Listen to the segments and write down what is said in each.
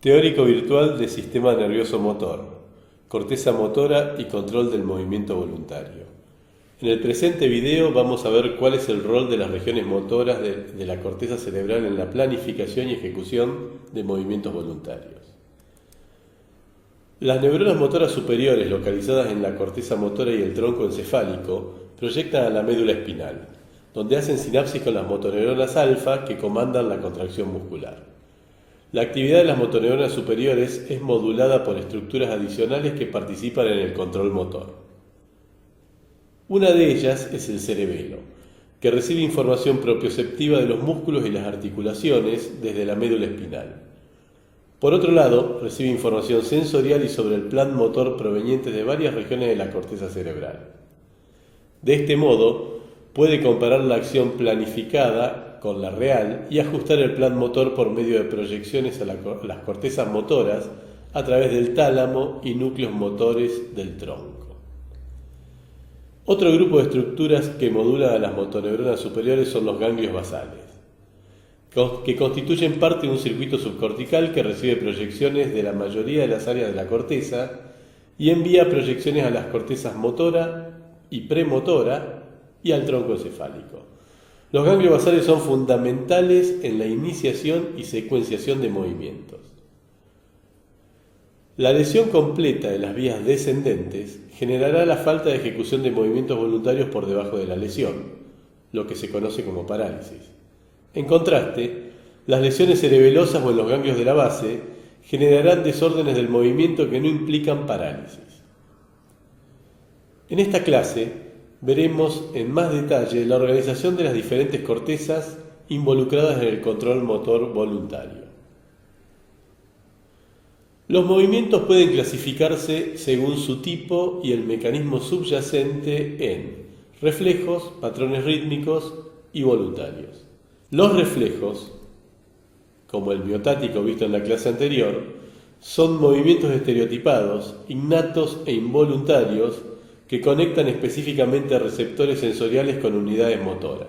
Teórico virtual de sistema nervioso motor, corteza motora y control del movimiento voluntario. En el presente video vamos a ver cuál es el rol de las regiones motoras de la corteza cerebral en la planificación y ejecución de movimientos voluntarios. Las neuronas motoras superiores localizadas en la corteza motora y el tronco encefálico proyectan a la médula espinal, donde hacen sinapsis con las motoneuronas alfa que comandan la contracción muscular. La actividad de las motoneuronas superiores es modulada por estructuras adicionales que participan en el control motor. Una de ellas es el cerebelo, que recibe información propioceptiva de los músculos y las articulaciones desde la médula espinal. Por otro lado, recibe información sensorial y sobre el plan motor proveniente de varias regiones de la corteza cerebral. De este modo, puede comparar la acción planificada con la real y ajustar el plan motor por medio de proyecciones a las cortezas motoras a través del tálamo y núcleos motores del tronco. Otro grupo de estructuras que modulan a las motoneuronas superiores son los ganglios basales, que constituyen parte de un circuito subcortical que recibe proyecciones de la mayoría de las áreas de la corteza y envía proyecciones a las cortezas motora y premotora y al tronco encefálico. Los ganglios basales son fundamentales en la iniciación y secuenciación de movimientos. La lesión completa de las vías descendentes generará la falta de ejecución de movimientos voluntarios por debajo de la lesión, lo que se conoce como parálisis. En contraste, las lesiones cerebelosas o en los ganglios de la base generarán desórdenes del movimiento que no implican parálisis. En esta clase veremos en más detalle la organización de las diferentes cortezas involucradas en el control motor voluntario. Los movimientos pueden clasificarse según su tipo y el mecanismo subyacente en reflejos, patrones rítmicos y voluntarios. Los reflejos, como el miotático visto en la clase anterior, son movimientos estereotipados, innatos e involuntarios que conectan específicamente a receptores sensoriales con unidades motoras.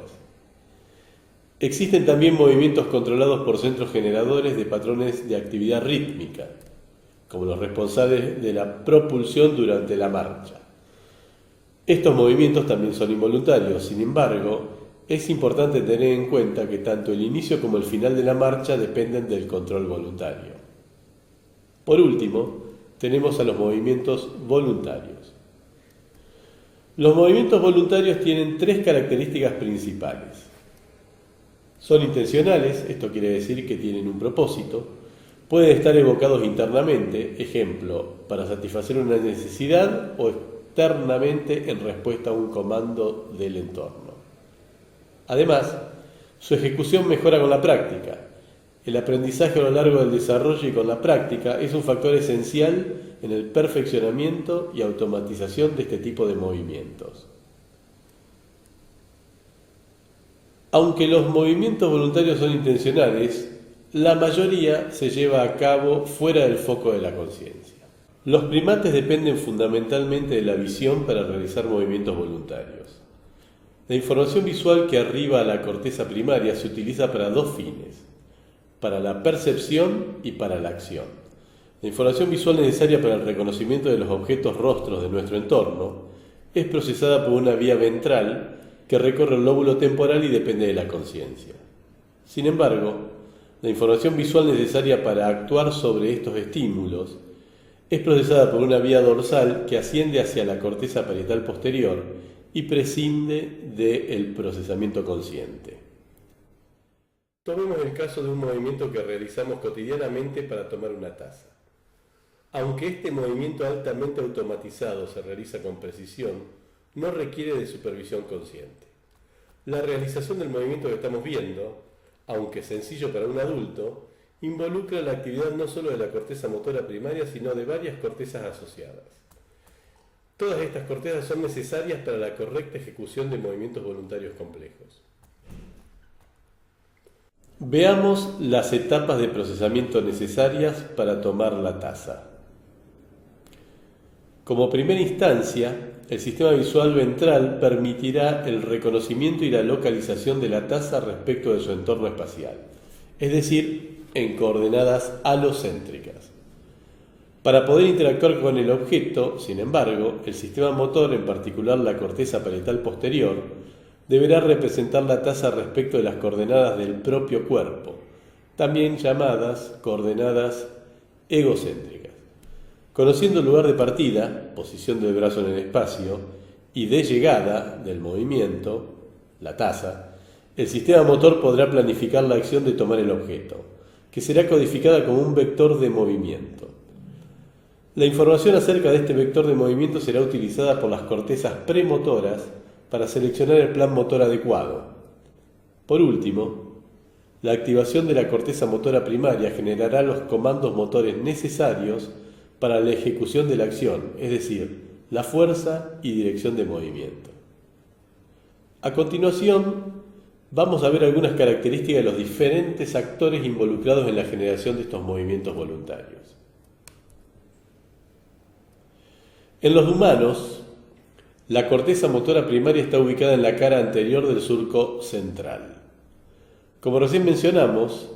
Existen también movimientos controlados por centros generadores de patrones de actividad rítmica, como los responsables de la propulsión durante la marcha. Estos movimientos también son involuntarios, sin embargo, es importante tener en cuenta que tanto el inicio como el final de la marcha dependen del control voluntario. Por último, tenemos a los movimientos voluntarios. Los movimientos voluntarios tienen tres características principales. Son intencionales, esto quiere decir que tienen un propósito, pueden estar evocados internamente, ejemplo, para satisfacer una necesidad o externamente en respuesta a un comando del entorno. Además, su ejecución mejora con la práctica. El aprendizaje a lo largo del desarrollo y con la práctica es un factor esencial en el perfeccionamiento y automatización de este tipo de movimientos. Aunque los movimientos voluntarios son intencionales, la mayoría se lleva a cabo fuera del foco de la conciencia. Los primates dependen fundamentalmente de la visión para realizar movimientos voluntarios. La información visual que arriba a la corteza primaria se utiliza para dos fines: para la percepción y para la acción. La información visual necesaria para el reconocimiento de los objetos rostros de nuestro entorno es procesada por una vía ventral que recorre el lóbulo temporal y depende de la conciencia. Sin embargo, la información visual necesaria para actuar sobre estos estímulos es procesada por una vía dorsal que asciende hacia la corteza parietal posterior y prescinde del procesamiento consciente. Tomemos el caso de un movimiento que realizamos cotidianamente para tomar una taza. Aunque este movimiento altamente automatizado se realiza con precisión, no requiere de supervisión consciente. La realización del movimiento que estamos viendo, aunque sencillo para un adulto, involucra la actividad no solo de la corteza motora primaria, sino de varias cortezas asociadas. Todas estas cortezas son necesarias para la correcta ejecución de movimientos voluntarios complejos. Veamos las etapas de procesamiento necesarias para tomar la taza. Como primera instancia, el sistema visual ventral permitirá el reconocimiento y la localización de la taza respecto de su entorno espacial, es decir, en coordenadas alocéntricas. Para poder interactuar con el objeto, sin embargo, el sistema motor, en particular la corteza parietal posterior, deberá representar la tasa respecto de las coordenadas del propio cuerpo, también llamadas coordenadas egocéntricas. Conociendo el lugar de partida, posición del brazo en el espacio, y de llegada del movimiento, la tasa, el sistema motor podrá planificar la acción de tomar el objeto, que será codificada como un vector de movimiento. La información acerca de este vector de movimiento será utilizada por las cortezas premotoras para seleccionar el plan motor adecuado. Por último, la activación de la corteza motora primaria generará los comandos motores necesarios para la ejecución de la acción, es decir, la fuerza y dirección de movimiento. A continuación, vamos a ver algunas características de los diferentes actores involucrados en la generación de estos movimientos voluntarios. En los humanos, la corteza motora primaria está ubicada en la cara anterior del surco central. Como recién mencionamos,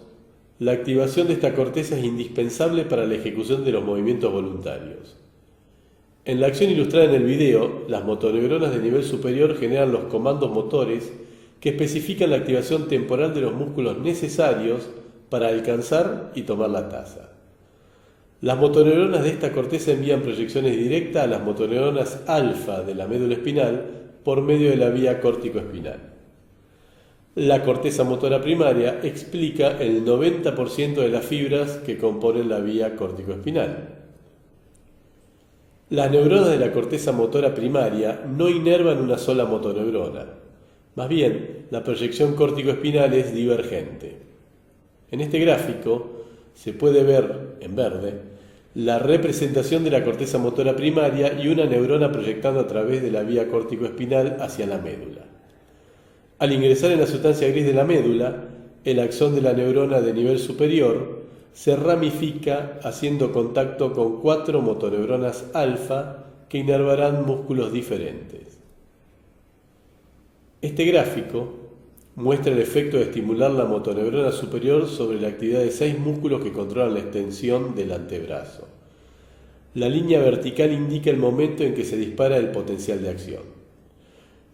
la activación de esta corteza es indispensable para la ejecución de los movimientos voluntarios. En la acción ilustrada en el video, las motoneuronas de nivel superior generan los comandos motores que especifican la activación temporal de los músculos necesarios para alcanzar y tomar la tasa. Las motoneuronas de esta corteza envían proyecciones directas a las motoneuronas alfa de la médula espinal por medio de la vía córtico-espinal. La corteza motora primaria explica el 90% de las fibras que componen la vía córtico-espinal. Las neuronas de la corteza motora primaria no inervan una sola motoneurona. Más bien, la proyección córtico-espinal es divergente. En este gráfico se puede ver, en verde, la representación de la corteza motora primaria y una neurona proyectando a través de la vía córtico-espinal hacia la médula. Al ingresar en la sustancia gris de la médula, el axón de la neurona de nivel superior se ramifica haciendo contacto con 4 motoneuronas alfa que inervarán músculos diferentes. Este gráfico muestra el efecto de estimular la motoneurona superior sobre la actividad de 6 músculos que controlan la extensión del antebrazo. La línea vertical indica el momento en que se dispara el potencial de acción.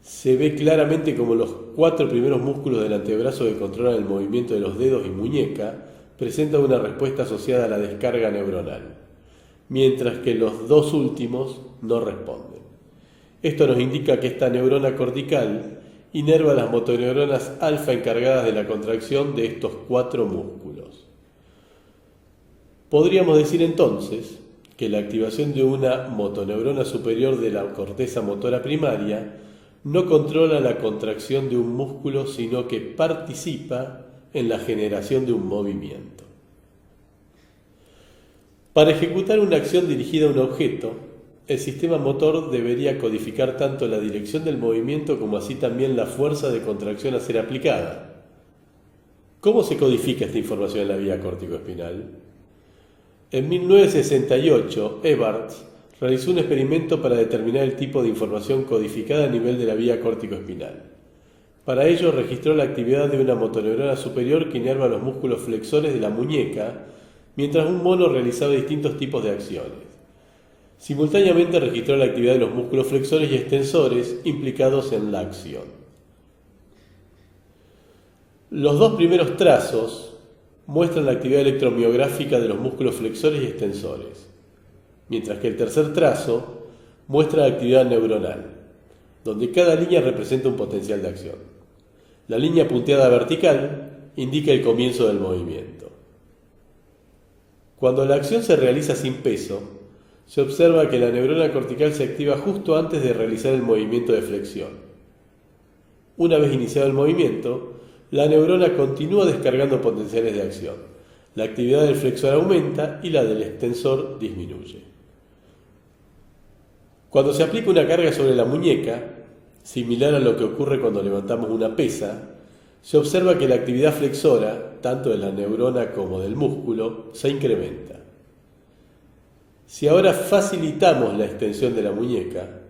Se ve claramente como los 4 primeros músculos del antebrazo que controlan el movimiento de los dedos y muñeca presentan una respuesta asociada a la descarga neuronal, mientras que los 2 últimos no responden. Esto nos indica que esta neurona cortical inerva las motoneuronas alfa encargadas de la contracción de estos 4 músculos. Podríamos decir entonces que la activación de una motoneurona superior de la corteza motora primaria no controla la contracción de un músculo, sino que participa en la generación de un movimiento. Para ejecutar una acción dirigida a un objeto, el sistema motor debería codificar tanto la dirección del movimiento como así también la fuerza de contracción a ser aplicada. ¿Cómo se codifica esta información en la vía córtico-espinal? En 1968, Evarts realizó un experimento para determinar el tipo de información codificada a nivel de la vía córtico-espinal. Para ello registró la actividad de una motoneurona superior que inerva los músculos flexores de la muñeca, mientras un mono realizaba distintos tipos de acciones. Simultáneamente registró la actividad de los músculos flexores y extensores implicados en la acción. Los 2 primeros trazos muestran la actividad electromiográfica de los músculos flexores y extensores, mientras que el tercer trazo muestra la actividad neuronal, donde cada línea representa un potencial de acción. La línea punteada vertical indica el comienzo del movimiento. Cuando la acción se realiza sin peso, se observa que la neurona cortical se activa justo antes de realizar el movimiento de flexión. Una vez iniciado el movimiento, la neurona continúa descargando potenciales de acción. La actividad del flexor aumenta y la del extensor disminuye. Cuando se aplica una carga sobre la muñeca, similar a lo que ocurre cuando levantamos una pesa, se observa que la actividad flexora, tanto de la neurona como del músculo, se incrementa. Si ahora facilitamos la extensión de la muñeca,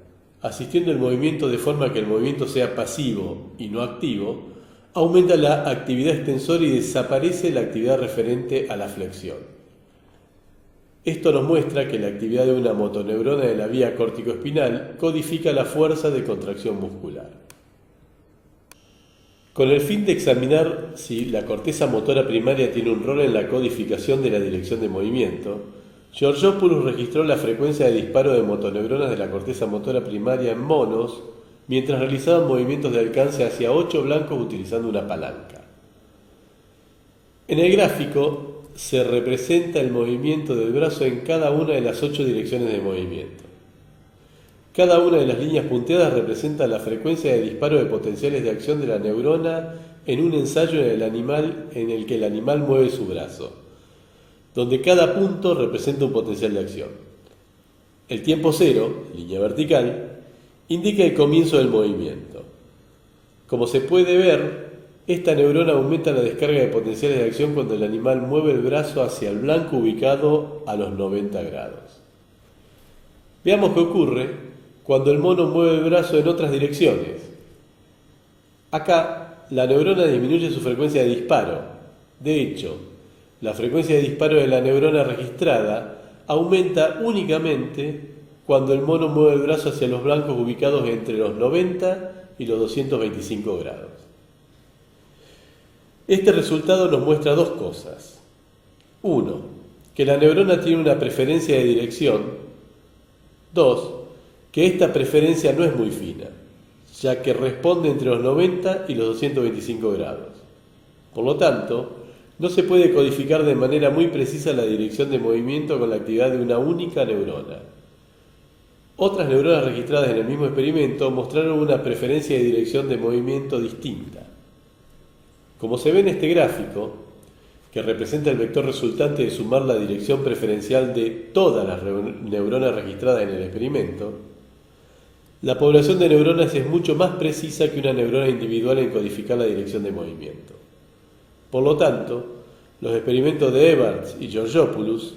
asistiendo el movimiento de forma que el movimiento sea pasivo y no activo, aumenta la actividad extensora y desaparece la actividad referente a la flexión. Esto nos muestra que la actividad de una motoneurona de la vía córtico-espinal codifica la fuerza de contracción muscular. Con el fin de examinar si la corteza motora primaria tiene un rol en la codificación de la dirección de movimiento, Georgopoulos registró la frecuencia de disparo de motoneuronas de la corteza motora primaria en monos mientras realizaban movimientos de alcance hacia 8 blancos utilizando una palanca. En el gráfico se representa el movimiento del brazo en cada una de las 8 direcciones de movimiento. Cada una de las líneas punteadas representa la frecuencia de disparo de potenciales de acción de la neurona en un ensayo en el que el animal mueve su brazo, donde cada punto representa un potencial de acción. El tiempo cero, línea vertical, indica el comienzo del movimiento. Como se puede ver, esta neurona aumenta la descarga de potenciales de acción cuando el animal mueve el brazo hacia el blanco ubicado a los 90 grados. Veamos qué ocurre cuando el mono mueve el brazo en otras direcciones. Acá, la neurona disminuye su frecuencia de disparo. De hecho, la frecuencia de disparo de la neurona registrada aumenta únicamente cuando el mono mueve el brazo hacia los blancos ubicados entre los 90 y los 225 grados. Este resultado nos muestra dos cosas. 1. Que la neurona tiene una preferencia de dirección. 2. Que esta preferencia no es muy fina, ya que responde entre los 90 y los 225 grados. Por lo tanto, no se puede codificar de manera muy precisa la dirección de movimiento con la actividad de una única neurona. Otras neuronas registradas en el mismo experimento mostraron una preferencia de dirección de movimiento distinta. Como se ve en este gráfico, que representa el vector resultante de sumar la dirección preferencial de todas las neuronas registradas en el experimento, la población de neuronas es mucho más precisa que una neurona individual en codificar la dirección de movimiento. Por lo tanto, los experimentos de Evarts y Georgopoulos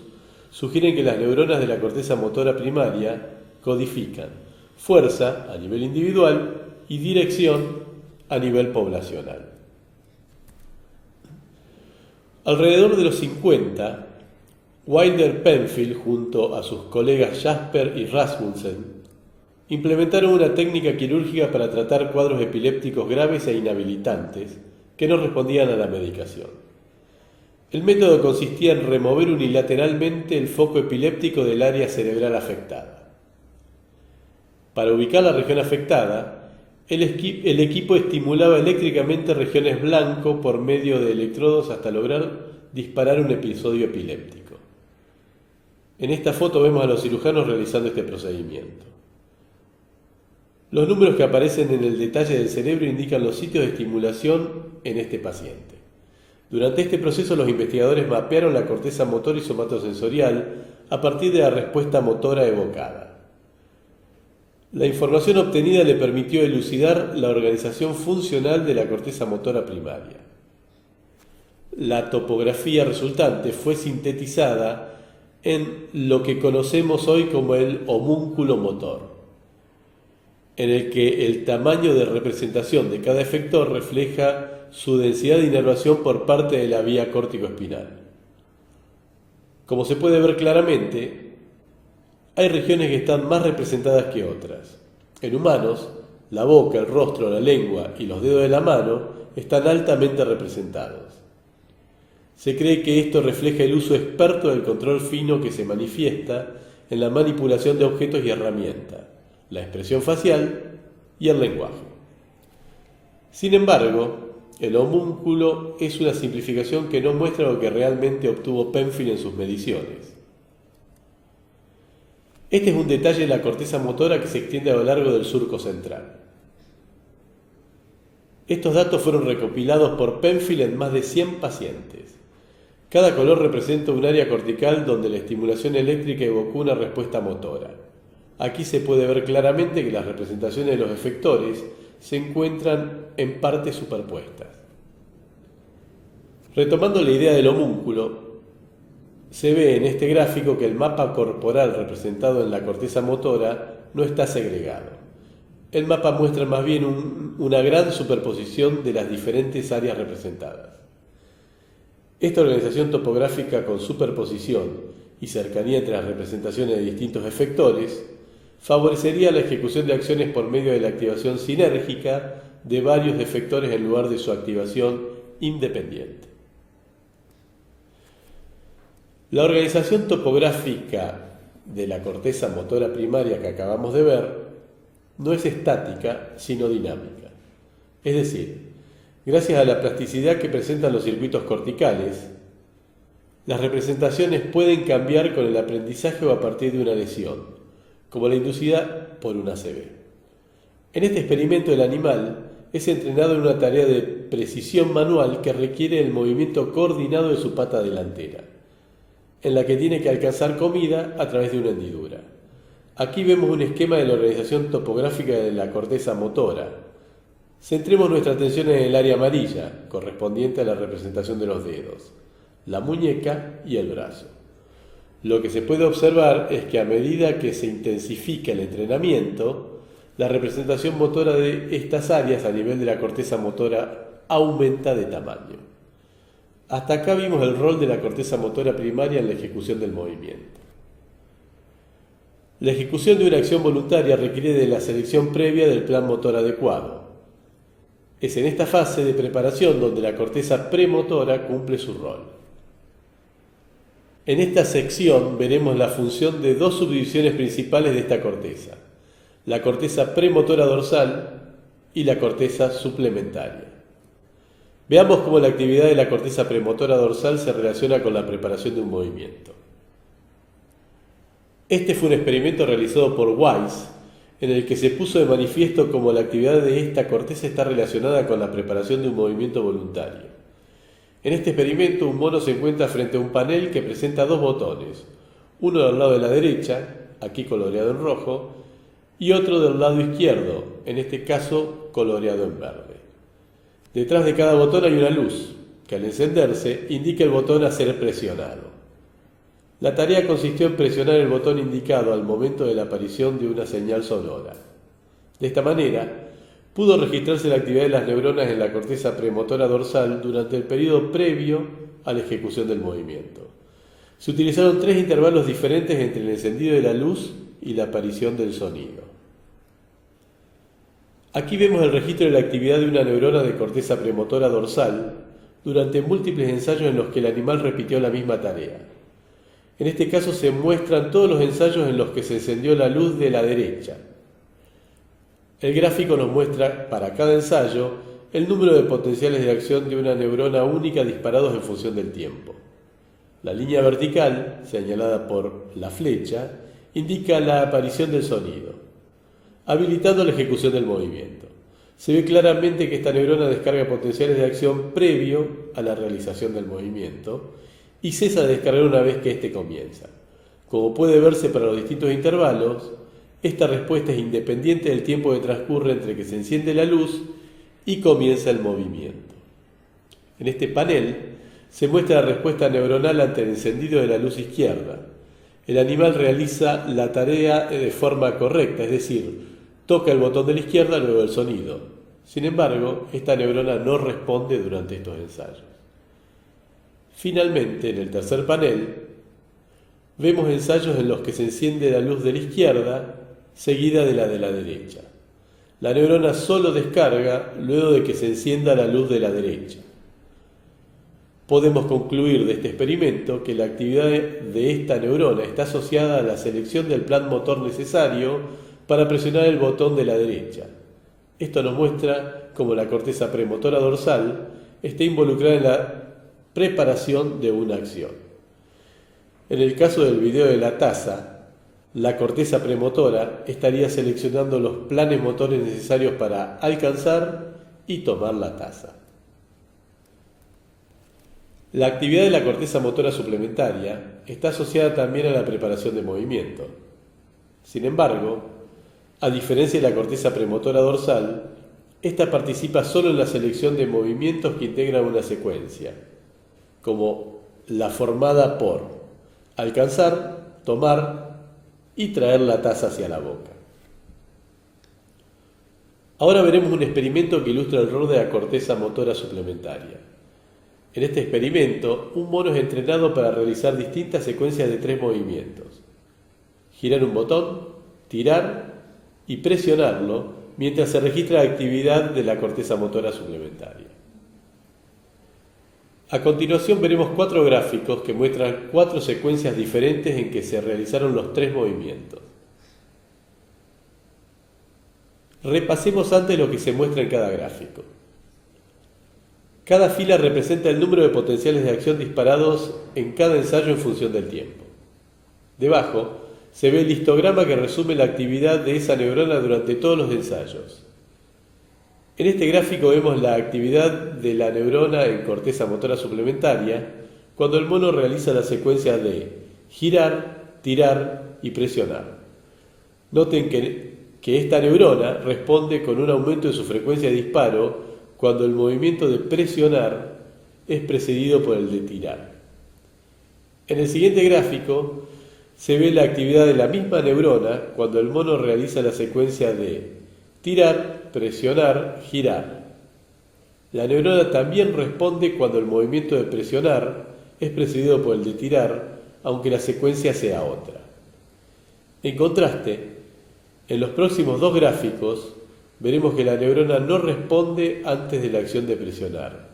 sugieren que las neuronas de la corteza motora primaria codifican fuerza a nivel individual y dirección a nivel poblacional. Alrededor de los 50, Wilder Penfield, junto a sus colegas Jasper y Rasmussen, implementaron una técnica quirúrgica para tratar cuadros epilépticos graves e inhabilitantes que no respondían a la medicación. El método consistía en remover unilateralmente el foco epiléptico del área cerebral afectada. Para ubicar la región afectada, el equipo estimulaba eléctricamente regiones blanco por medio de electrodos hasta lograr disparar un episodio epiléptico. En esta foto vemos a los cirujanos realizando este procedimiento. Los números que aparecen en el detalle del cerebro indican los sitios de estimulación en este paciente. Durante este proceso los investigadores mapearon la corteza motora y somatosensorial a partir de la respuesta motora evocada. La información obtenida le permitió elucidar la organización funcional de la corteza motora primaria. La topografía resultante fue sintetizada en lo que conocemos hoy como el homúnculo motor, en el que el tamaño de representación de cada efector refleja su densidad de inervación por parte de la vía córtico-espinal. Como se puede ver claramente, hay regiones que están más representadas que otras. En humanos, la boca, el rostro, la lengua y los dedos de la mano están altamente representados. Se cree que esto refleja el uso experto del control fino que se manifiesta en la manipulación de objetos y herramientas, la expresión facial y el lenguaje. Sin embargo, el homúnculo es una simplificación que no muestra lo que realmente obtuvo Penfield en sus mediciones. Este es un detalle de la corteza motora que se extiende a lo largo del surco central. Estos datos fueron recopilados por Penfield en más de 100 pacientes. Cada color representa un área cortical donde la estimulación eléctrica evocó una respuesta motora. Aquí se puede ver claramente que las representaciones de los efectores se encuentran en partes superpuestas. Retomando la idea del homúnculo, se ve en este gráfico que el mapa corporal representado en la corteza motora no está segregado. el mapa muestra más bien una gran superposición de las diferentes áreas representadas. Esta organización topográfica con superposición y cercanía entre las representaciones de distintos efectores favorecería la ejecución de acciones por medio de la activación sinérgica de varios efectores en lugar de su activación independiente. La organización topográfica de la corteza motora primaria que acabamos de ver no es estática, sino dinámica. Es decir, gracias a la plasticidad que presentan los circuitos corticales, las representaciones pueden cambiar con el aprendizaje o a partir de una lesión, como la inducida por un ACV. En este experimento el animal es entrenado en una tarea de precisión manual que requiere el movimiento coordinado de su pata delantera, en la que tiene que alcanzar comida a través de una hendidura. Aquí vemos un esquema de la organización topográfica de la corteza motora. Centremos nuestra atención en el área amarilla, correspondiente a la representación de los dedos, la muñeca y el brazo. Lo que se puede observar es que a medida que se intensifica el entrenamiento, la representación motora de estas áreas a nivel de la corteza motora aumenta de tamaño. Hasta acá vimos el rol de la corteza motora primaria en la ejecución del movimiento. La ejecución de una acción voluntaria requiere de la selección previa del plan motor adecuado. Es en esta fase de preparación donde la corteza premotora cumple su rol. En esta sección veremos la función de dos subdivisiones principales de esta corteza: la corteza premotora dorsal y la corteza suplementaria. Veamos cómo la actividad de la corteza premotora dorsal se relaciona con la preparación de un movimiento. Este fue un experimento realizado por Weiss, en el que se puso de manifiesto cómo la actividad de esta corteza está relacionada con la preparación de un movimiento voluntario. En este experimento, un mono se encuentra frente a un panel que presenta dos botones, uno del lado de la derecha, aquí coloreado en rojo, y otro del lado izquierdo, en este caso coloreado en verde. Detrás de cada botón hay una luz, que al encenderse indica el botón a ser presionado. La tarea consistió en presionar el botón indicado al momento de la aparición de una señal sonora. De esta manera, pudo registrarse la actividad de las neuronas en la corteza premotora dorsal durante el periodo previo a la ejecución del movimiento. Se utilizaron 3 intervalos diferentes entre el encendido de la luz y la aparición del sonido. Aquí vemos el registro de la actividad de una neurona de corteza premotora dorsal durante múltiples ensayos en los que el animal repitió la misma tarea. En este caso se muestran todos los ensayos en los que se encendió la luz de la derecha. El gráfico nos muestra para cada ensayo el número de potenciales de acción de una neurona única disparados en función del tiempo. La línea vertical, señalada por la flecha, indica la aparición del sonido, habilitando la ejecución del movimiento. Se ve claramente que esta neurona descarga potenciales de acción previo a la realización del movimiento y cesa de descargar una vez que éste comienza. Como puede verse para los distintos intervalos, esta respuesta es independiente del tiempo que transcurre entre que se enciende la luz y comienza el movimiento. En este panel se muestra la respuesta neuronal ante el encendido de la luz izquierda. El animal realiza la tarea de forma correcta, es decir, toca el botón de la izquierda luego del sonido. Sin embargo, esta neurona no responde durante estos ensayos. Finalmente, en el tercer panel, vemos ensayos en los que se enciende la luz de la izquierda seguida de la derecha. La neurona solo descarga luego de que se encienda la luz de la derecha. Podemos concluir de este experimento que la actividad de esta neurona está asociada a la selección del plan motor necesario para presionar el botón de la derecha. Esto nos muestra cómo la corteza premotora dorsal está involucrada en la preparación de una acción. En el caso del video de la taza, la corteza premotora estaría seleccionando los planes motores necesarios para alcanzar y tomar la taza. La actividad de la corteza motora suplementaria está asociada también a la preparación de movimiento. Sin embargo, a diferencia de la corteza premotora dorsal, esta participa solo en la selección de movimientos que integran una secuencia, como la formada por alcanzar, tomar y traer la taza hacia la boca. Ahora veremos un experimento que ilustra el rol de la corteza motora suplementaria. En este experimento, un mono es entrenado para realizar distintas secuencias de 3 movimientos: girar un botón, tirar y presionarlo mientras se registra la actividad de la corteza motora suplementaria. A continuación veremos 4 gráficos que muestran 4 secuencias diferentes en que se realizaron los 3 movimientos. Repasemos antes lo que se muestra en cada gráfico. Cada fila representa el número de potenciales de acción disparados en cada ensayo en función del tiempo. Debajo se ve el histograma que resume la actividad de esa neurona durante todos los ensayos. En este gráfico vemos la actividad de la neurona en corteza motora suplementaria cuando el mono realiza la secuencia de girar, tirar y presionar. Noten que esta neurona responde con un aumento de su frecuencia de disparo cuando el movimiento de presionar es precedido por el de tirar. En el siguiente gráfico se ve la actividad de la misma neurona cuando el mono realiza la secuencia de tirar, presionar, girar. La neurona también responde cuando el movimiento de presionar es precedido por el de tirar, aunque la secuencia sea otra. En contraste, en los próximos 2 gráficos veremos que la neurona no responde antes de la acción de presionar,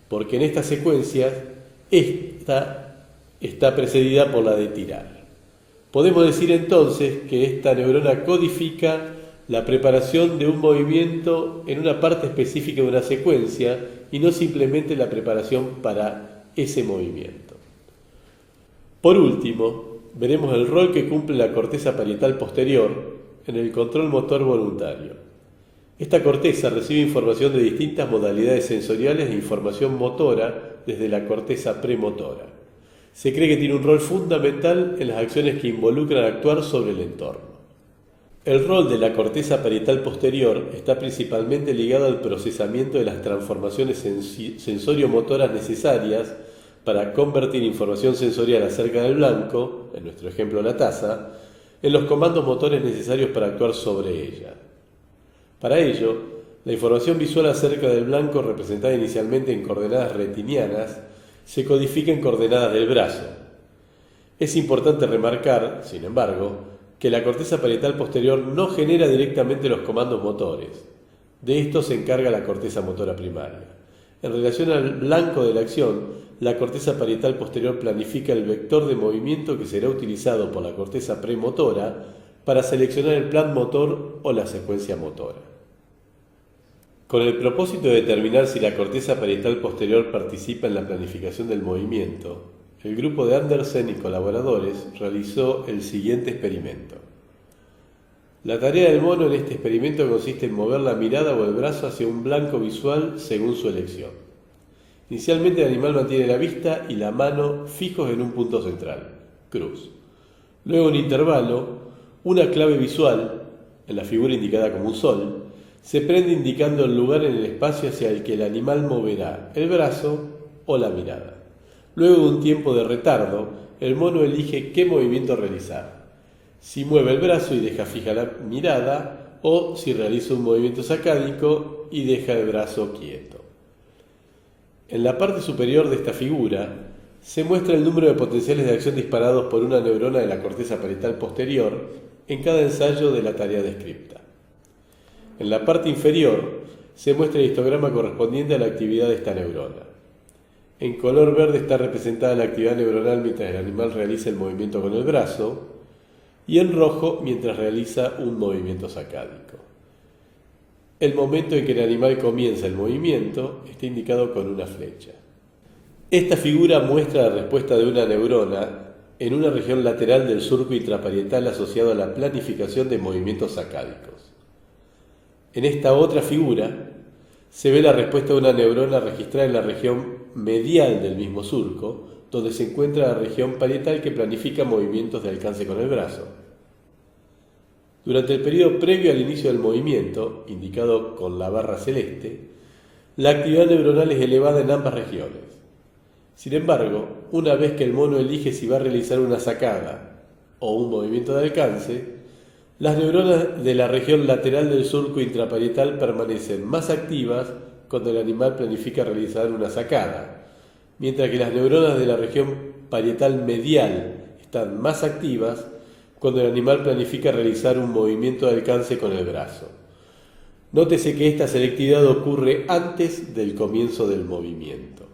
porque en esta secuencia esta está precedida por la de tirar. Podemos decir entonces que esta neurona codifica la preparación de un movimiento en una parte específica de una secuencia y no simplemente la preparación para ese movimiento. Por último, veremos el rol que cumple la corteza parietal posterior en el control motor voluntario. Esta corteza recibe información de distintas modalidades sensoriales e información motora desde la corteza premotora. Se cree que tiene un rol fundamental en las acciones que involucran actuar sobre el entorno. El rol de la corteza parietal posterior está principalmente ligado al procesamiento de las transformaciones sensorio-motoras necesarias para convertir información sensorial acerca del blanco, en nuestro ejemplo la taza, en los comandos motores necesarios para actuar sobre ella. Para ello, la información visual acerca del blanco, representada inicialmente en coordenadas retinianas, se codifica en coordenadas del brazo. Es importante remarcar, sin embargo, que la corteza parietal posterior no genera directamente los comandos motores. De esto se encarga la corteza motora primaria. En relación al blanco de la acción, la corteza parietal posterior planifica el vector de movimiento que será utilizado por la corteza premotora para seleccionar el plan motor o la secuencia motora. Con el propósito de determinar si la corteza parietal posterior participa en la planificación del movimiento, el grupo de Andersen y colaboradores realizó el siguiente experimento. La tarea del mono en este experimento consiste en mover la mirada o el brazo hacia un blanco visual según su elección. Inicialmente el animal mantiene la vista y la mano fijos en un punto central, cruz. Luego en intervalo, una clave visual, en la figura indicada como un sol, se prende indicando el lugar en el espacio hacia el que el animal moverá el brazo o la mirada. Luego de un tiempo de retardo, el mono elige qué movimiento realizar: si mueve el brazo y deja fija la mirada, o si realiza un movimiento sacádico y deja el brazo quieto. En la parte superior de esta figura se muestra el número de potenciales de acción disparados por una neurona de la corteza parietal posterior en cada ensayo de la tarea descripta. En la parte inferior se muestra el histograma correspondiente a la actividad de esta neurona. En color verde está representada la actividad neuronal mientras el animal realiza el movimiento con el brazo, y en rojo mientras realiza un movimiento sacádico. El momento en que el animal comienza el movimiento está indicado con una flecha. Esta figura muestra la respuesta de una neurona en una región lateral del surco intraparietal asociado a la planificación de movimientos sacádicos. En esta otra figura se ve la respuesta de una neurona registrada en la región medial del mismo surco, donde se encuentra la región parietal que planifica movimientos de alcance con el brazo. Durante el periodo previo al inicio del movimiento, indicado con la barra celeste, la actividad neuronal es elevada en ambas regiones. Sin embargo, una vez que el mono elige si va a realizar una sacada o un movimiento de alcance, Las neuronas de la región lateral del surco intraparietal permanecen más activas cuando el animal planifica realizar una sacada, mientras que las neuronas de la región parietal medial están más activas cuando el animal planifica realizar un movimiento de alcance con el brazo. Nótese que esta selectividad ocurre antes del comienzo del movimiento.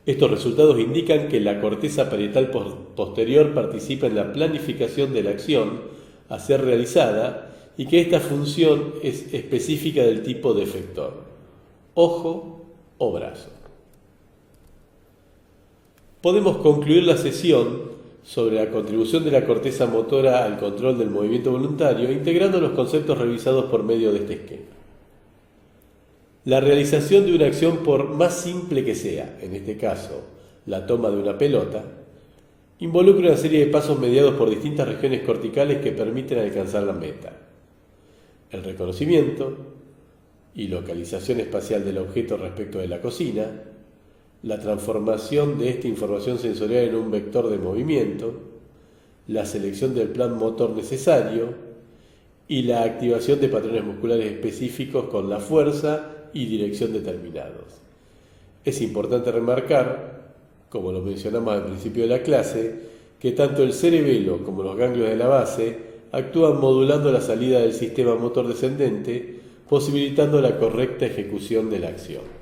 Estos resultados indican que la corteza parietal posterior participa en la planificación de la acción a ser realizada y que esta función es específica del tipo de efector, ojo o brazo. Podemos concluir la sesión sobre la contribución de la corteza motora al control del movimiento voluntario integrando los conceptos revisados por medio de este esquema. La realización de una acción, por más simple que sea, en este caso la toma de una pelota, involucra una serie de pasos mediados por distintas regiones corticales que permiten alcanzar la meta. El reconocimiento y localización espacial del objeto respecto de la cocina, la transformación de esta información sensorial en un vector de movimiento, la selección del plan motor necesario y la activación de patrones musculares específicos con la fuerza y dirección determinados. Es importante remarcar, como lo mencionamos al principio de la clase, que tanto el cerebelo como los ganglios de la base actúan modulando la salida del sistema motor descendente, posibilitando la correcta ejecución de la acción.